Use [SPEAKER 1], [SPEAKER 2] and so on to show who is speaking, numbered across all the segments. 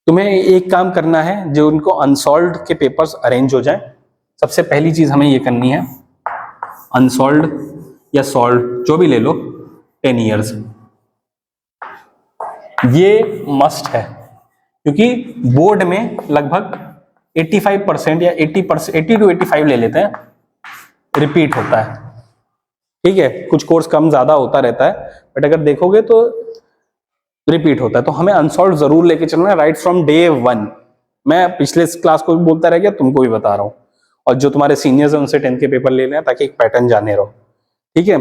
[SPEAKER 1] तुम्हें एक काम करना है, जो उनको अनसॉल्व्ड के पेपर्स अरेंज हो जाए, सबसे पहली चीज हमें ये करनी है, अनसॉल्व्ड या सॉल्व जो भी ले लो 10 ईयर्स, ये मस्ट है, क्योंकि बोर्ड में लगभग 85% या 80%, 80 to 85 ले लेते हैं, रिपीट होता है। ठीक है, कुछ कोर्स कम ज्यादा होता रहता है, बट अगर देखोगे तो रिपीट होता है। तो हमें अनसॉल्व जरूर लेके चलना है राइट फ्रॉम डे 1। मैं पिछले क्लास को भी बोलता रह गया, तुमको भी बता रहा हूं, और जो तुम्हारे सीनियर्स हैं उनसे 10 के पेपर ले लेना, ताकि एक पैटर्न जाने रहो। ठीक है,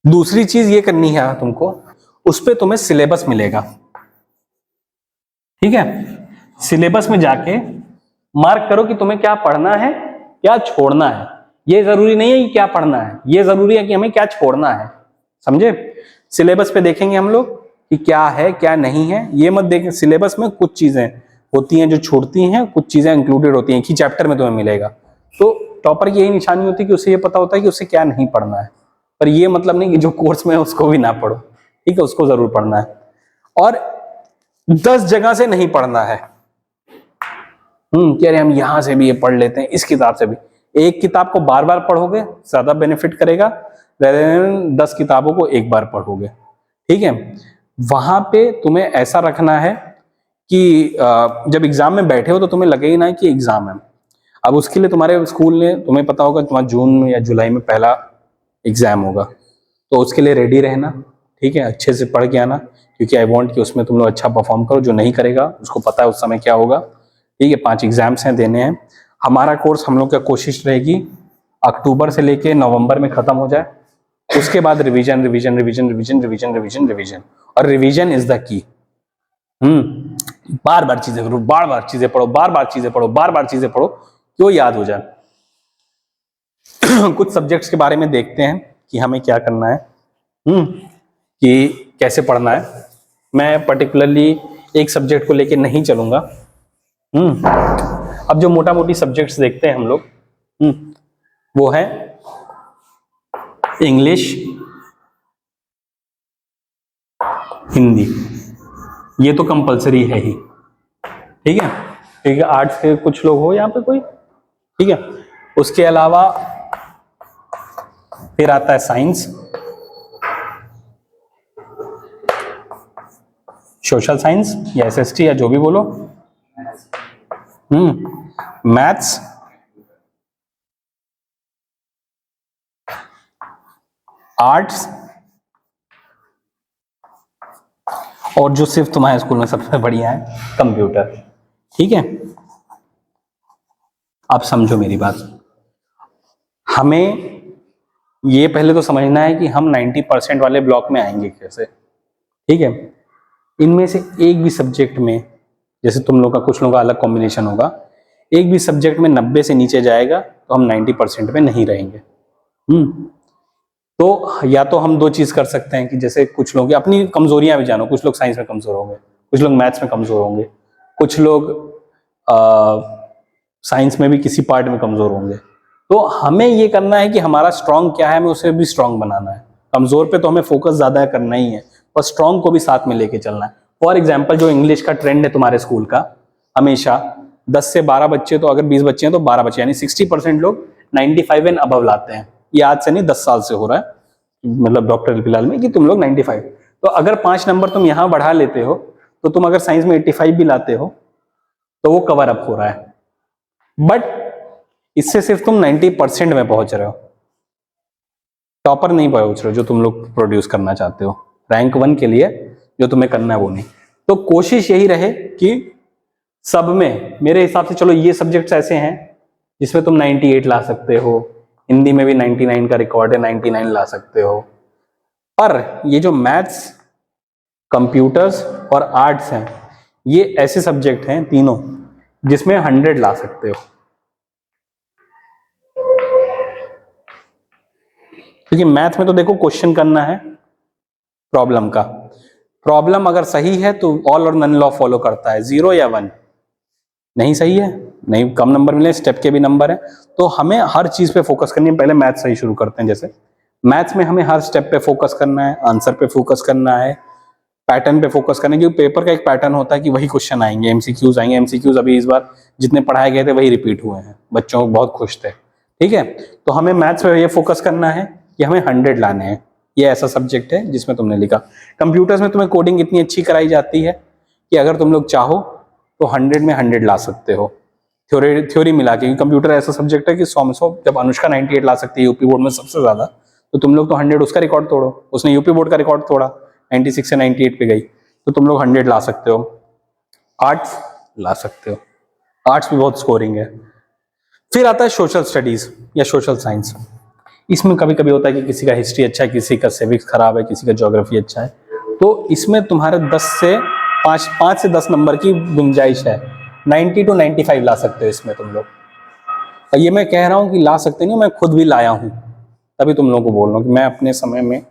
[SPEAKER 1] दूसरी चीज ये करनी है तुमको, उस पर तुम्हें सिलेबस मिलेगा। ठीक है, सिलेबस में जाके मार्क करो कि तुम्हें क्या पढ़ना है, क्या छोड़ना है। ये जरूरी नहीं है कि क्या पढ़ना है, ये जरूरी है कि हमें क्या छोड़ना है। समझे? सिलेबस पे देखेंगे हम लोग कि क्या है क्या नहीं है। ये मत देखें, सिलेबस में कुछ चीजें होती हैं जो छूटती हैं, कुछ चीजें इंक्लूडेड होती हैं, एक ही चैप्टर में तुम्हें मिलेगा। तो टॉपर की यही निशानी होती है कि उसे ये पता होता है कि उसे क्या नहीं पढ़ना है, पर ये मतलब नहीं कि जो कोर्स में है उसको भी ना पढ़ो। ठीक है, उसको जरूर पढ़ना है, और 10 जगह से नहीं पढ़ना है। कह रहे हम यहां से भी ये पढ़ लेते हैं, इस किताब से भी। एक किताब को बार बार पढ़ोगे ज्यादा बेनिफिट करेगा, 10 किताबों को एक बार पढ़ोगे। ठीक है, वहां पे तुम्हें ऐसा रखना है कि जब एग्जाम में बैठे हो तो तुम्हें लगे ही ना कि एग्जाम है। अब उसके लिए तुम्हारे स्कूल ने, तुम्हें पता होगा तुम्हारा जून या जुलाई में पहला एग्जाम होगा, तो उसके लिए रेडी रहना। ठीक है, अच्छे से पढ़ के आना, क्योंकि आई वांट कि उसमें तुम लोग अच्छा परफॉर्म करो। जो नहीं करेगा उसको पता है उस समय क्या होगा। ठीक है, 5 एग्जाम्स हैं, देने हैं। हमारा कोर्स, हम लोग का कोशिश रहेगी अक्टूबर से लेके नवंबर में खत्म हो जाए। उसके बाद revision revision revision revision revision revision revision, और रिवीजन इज द की। बार बार चीजें करो, बार बार चीजें पढ़ो, बार बार चीजें पढ़ो, बार बार चीजें पढ़ो, क्यों याद हो जाए। कुछ सब्जेक्ट्स के बारे में देखते हैं कि हमें क्या करना है, कि कैसे पढ़ना है। मैं पर्टिकुलरली एक सब्जेक्ट को लेके नहीं चलूंगा। अब जो मोटा मोटी सब्जेक्ट्स देखते हैं हम लोग, वो है इंग्लिश, हिंदी, ये तो कंपलसरी है ही। ठीक है, ठीक है, आर्ट्स के कुछ लोग हो यहाँ पे कोई? ठीक है, उसके अलावा फिर आता है साइंस, सोशल साइंस या एसएसटी या जो भी बोलो, मैथ्स, आर्ट्स, और जो सिर्फ तुम्हारे स्कूल में सबसे बढ़िया है, कंप्यूटर। ठीक है, आप समझो मेरी बात। हमें ये पहले तो समझना है कि हम 90% वाले ब्लॉक में आएंगे कैसे। ठीक है, इनमें से एक भी सब्जेक्ट में, जैसे तुम लोग का, कुछ लोगों का अलग कॉम्बिनेशन होगा, एक भी सब्जेक्ट में 90 से नीचे जाएगा तो हम 90% में नहीं रहेंगे। तो या तो हम दो चीज कर सकते हैं कि जैसे कुछ लोग अपनी कमजोरियां भी जानो, कुछ लोग साइंस में कमजोर होंगे, कुछ लोग मैथ्स में कमजोर होंगे, कुछ लोग साइंस में भी किसी पार्ट में कमजोर होंगे। तो हमें ये करना है कि हमारा स्ट्रांग क्या है, हमें उसे भी स्ट्रांग बनाना है। कमजोर पे तो हमें फोकस ज्यादा करना ही है, पर स्ट्रांग को भी साथ में लेके चलना है। फॉर एग्जाम्पल, जो इंग्लिश का ट्रेंड है तुम्हारे स्कूल का, हमेशा 10 से 12 बच्चे, तो अगर 20 बच्चे हैं तो 12 बच्चे, यानी 60% लोग 95 एंड अबव लाते हैं। ये आज से नहीं, 10 साल से हो रहा है, मतलब डॉक्टर फिलहाल में, कि तुम लोग 95। तो अगर 5 नंबर तुम यहां बढ़ा लेते हो, तो तुम अगर साइंस में 85 भी लाते हो तो वो कवर अप हो रहा है। बट इससे सिर्फ तुम 90% में पहुंच रहे हो, टॉपर नहीं पहुंच रहे हो, जो तुम लोग प्रोड्यूस करना चाहते हो रैंक 1 के लिए, जो तुम्हें करना है वो नहीं। तो कोशिश यही रहे कि सब में, मेरे हिसाब से, चलो ये सब्जेक्ट्स ऐसे हैं जिसमें तुम 98 ला सकते हो, हिंदी में भी 99 का रिकॉर्ड है, 99 ला सकते हो। पर ये जो मैथ्स, कंप्यूटर्स और आर्ट्स हैं, ये ऐसे सब्जेक्ट हैं तीनों जिसमें 100 ला सकते हो। क्योंकि मैथ में तो देखो क्वेश्चन करना है प्रॉब्लम का, प्रॉब्लम अगर सही है तो ऑल और नन लॉ फॉलो करता है, 0 या 1। नहीं सही है, नहीं, कम नंबर मिले, स्टेप के भी नंबर है। तो हमें हर चीज पे फोकस करनी है। पहले मैथ सही शुरू करते हैं। जैसे मैथ्स में हमें हर स्टेप पे फोकस करना है, आंसर पे फोकस करना है, पैटर्न पे फोकस करना, क्योंकि पेपर का एक पैटर्न होता है कि वही क्वेश्चन आएंगे, एमसीक्यूज आएंगे। एमसीक्यूज अभी इस बार जितने पढ़ाए गए थे वही रिपीट हुए हैं, बच्चों को बहुत खुश थे। ठीक है, तो हमें मैथ्स पे ये फोकस करना है कि हमें 100 लाने हैं। ये ऐसा सब्जेक्ट है जिसमें तुमने लिखा। कंप्यूटर्स में तुम्हें कोडिंग इतनी अच्छी कराई जाती है कि अगर तुम लोग चाहो तो 100 में 100 ला सकते हो, थ्योरी मिला के। कंप्यूटर ऐसा सब्जेक्ट है कि 100 में 100, जब अनुष्का 98 ला सकती है यूपी बोर्ड में सबसे ज्यादा, तो तुम लोग तो 100 उसका रिकॉर्ड तोड़ो। उसने यूपी बोर्ड का रिकॉर्ड तोड़ा, 96 से 98 पे गई, तो तुम लोग 100 ला सकते हो। आर्ट्स ला सकते हो, आर्ट्स भी बहुत स्कोरिंग है। फिर आता है सोशल स्टडीज या सोशल साइंस। इसमें कभी कभी होता है कि किसी का हिस्ट्री अच्छा है, किसी का सिविक्स खराब है, किसी का ज्योग्राफी अच्छा है, तो इसमें तुम्हारे 10 से 5 से 10 नंबर की गुंजाइश है। 90 to 95 ला सकते हो इसमें तुम लोग। और ये मैं कह रहा हूँ कि ला सकते नहीं, मैं खुद भी लाया हूँ, तभी तुम लोगों को बोल रहा हूँ कि मैं अपने समय में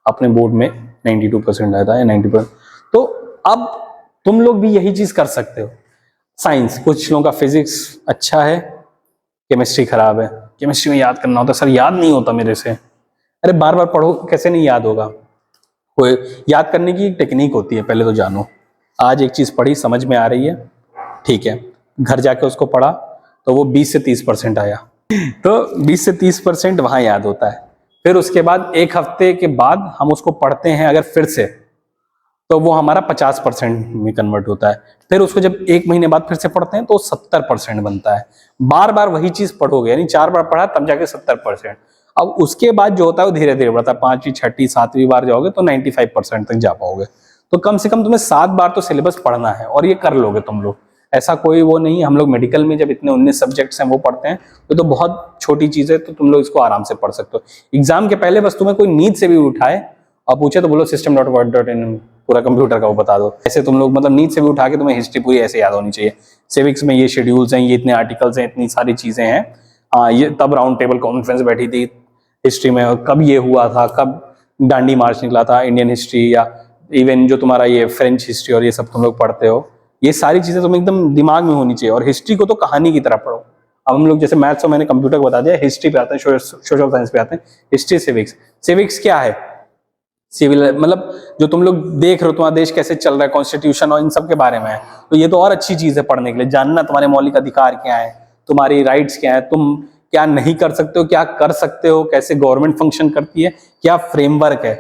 [SPEAKER 1] अपने बोर्ड में 92% आया था या 90%। तो अब तुम लोग भी यही चीज कर सकते हो। साइंस, कुछ लोगों का फिजिक्स अच्छा है, केमिस्ट्री खराब है। केमिस्ट्री में याद करना होता है, सर याद नहीं होता मेरे से। अरे बार बार पढ़ो, कैसे नहीं याद होगा। कोई याद करने की टेक्निक होती है, पहले तो जानो। आज एक चीज पढ़ी, समझ में आ रही है, ठीक है, घर जाके उसको पढ़ा तो वो 20 से 30% आया, तो 20 से 30% वहां याद होता है। फिर उसके बाद एक हफ्ते के बाद हम उसको पढ़ते हैं अगर फिर से, तो वो हमारा 50% में कन्वर्ट होता है। फिर उसको जब एक महीने बाद फिर से पढ़ते हैं तो 70% बनता है। बार बार वही चीज पढ़ोगे, यानी 4 बार पढ़ा तब जाके 70%। अब उसके बाद जो होता है वो धीरे धीरे बढ़ता है। 5वीं 6वीं 7वीं बार जाओगे तो 95% तक जा पाओगे। तो कम से कम तुम्हें 7 बार तो सिलेबस पढ़ना है, और ये कर लोगे तुम लोग। ऐसा कोई वो नहीं, हम लोग मेडिकल में जब इतने 19 सब्जेक्ट्स हैं वो पढ़ते हैं, तो बहुत छोटी चीज है, तो तुम लोग इसको आराम से पढ़ सकते हो। एग्जाम के पहले बस तुम्हें कोई नींद से भी उठाए और पूछे तो बोलो system.word.in, पूरा कंप्यूटर का वो बता दो। ऐसे तुम लोग मतलब नींद से भी उठा के तुम्हें हिस्ट्री पूरी ऐसे याद होनी चाहिए। सिविक्स में ये शेड्यूल्स हैं, ये इतने आर्टिकल्स हैं, इतनी सारी चीजें हैं। हाँ, ये तब राउंड टेबल कॉन्फ्रेंस बैठी थी हिस्ट्री में, और कब ये हुआ था, कब दांडी मार्च निकला था, इंडियन हिस्ट्री, या इवन जो तुम्हारा ये फ्रेंच हिस्ट्री और ये सब तुम लोग पढ़ते हो, ये सारी चीजें तुम्हें एकदम दिमाग में होनी चाहिए। और हिस्ट्री को तो कहानी की तरह पढ़ो। अब हम लोग जैसे मैथ्स को मैंने कंप्यूटर को बता दिया, हिस्ट्री पे आते हैं, सोशल साइंस पे आते हैं। History, civics. सिविक्स क्या है? सिविल मतलब जो तुम लोग देख रहे हो तुम्हारा देश कैसे चल रहा है, कॉन्स्टिट्यूशन और इन सब के बारे में है, तो ये तो और अच्छी चीज है पढ़ने के लिए। जानना तुम्हारे मौलिक अधिकार क्या है, तुम्हारी राइट्स क्या है, तुम क्या नहीं कर सकते हो, क्या कर सकते हो, कैसे गवर्नमेंट फंक्शन करती है, क्या फ्रेमवर्क है,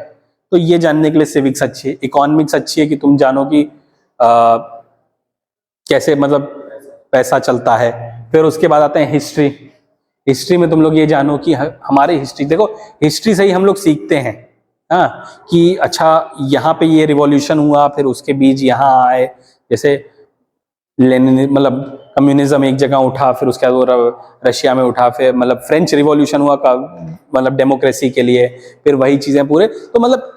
[SPEAKER 1] तो ये जानने के लिए सिविक्स अच्छी है। इकोनॉमिक्स अच्छी है कि तुम जानो कि कैसे मतलब पैसा चलता है। फिर उसके बाद आते हैं हिस्ट्री। हिस्ट्री में तुम लोग ये जानो कि हमारी हिस्ट्री, देखो हिस्ट्री से ही हम लोग सीखते हैं, हाँ, कि अच्छा यहाँ पे ये रिवॉल्यूशन हुआ, फिर उसके बीच यहाँ आए, जैसे लेनिन मतलब कम्युनिज्म एक जगह उठा, फिर उसके बाद वो रशिया में उठा, फिर मतलब फ्रेंच रिवॉल्यूशन हुआ का मतलब डेमोक्रेसी के लिए, फिर वही चीजें पूरे। तो मतलब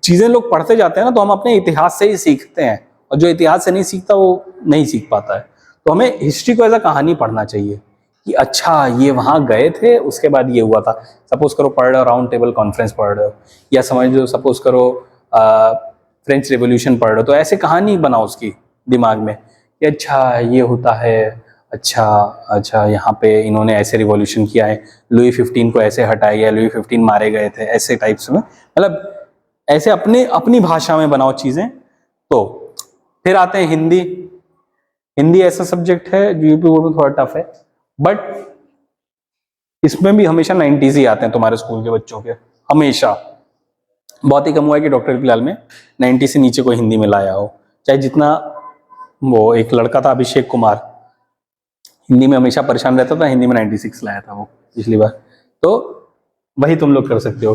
[SPEAKER 1] चीजें लोग पढ़ते जाते हैं ना, तो हम अपने इतिहास से ही सीखते हैं, और जो इतिहास से नहीं सीखता वो नहीं सीख पाता है। तो हमें हिस्ट्री को एज अ कहानी पढ़ना चाहिए कि अच्छा ये वहां गए थे, उसके बाद ये हुआ था। सपोज करो पढ़ रहे हो राउंड टेबल कॉन्फ्रेंस पढ़ रहे हो, या समझ लो सपोज करो फ्रेंच रेवोल्यूशन पढ़ रहे हो, तो ऐसे कहानी बनाओ उसकी दिमाग में कि अच्छा ये होता है, अच्छा अच्छा यहाँ पे इन्होंने ऐसे रिवॉल्यूशन किया है, लुई 15 को ऐसे हटाया गया, लुई 15 मारे गए थे, ऐसे टाइप्स में, मतलब ऐसे अपने अपनी भाषा में बनाओ चीजें। तो फिर आते हैं हिंदी। हिंदी ऐसा सब्जेक्ट है जो यूपी बोर्ड में थोड़ा टफ है, बट इसमें भी हमेशा 90s ही आते हैं तुम्हारे स्कूल के बच्चों के, हमेशा। बहुत ही कम हुआ है कि डॉक्टर फिलहाल में 90 से नीचे कोई हिंदी में लाया हो। चाहे जितना वो एक लड़का था अभिषेक कुमार, हिंदी में हमेशा परेशान रहता था, हिंदी में 96 लाया था वो पिछली बार। तो वही तुम लोग कर सकते हो।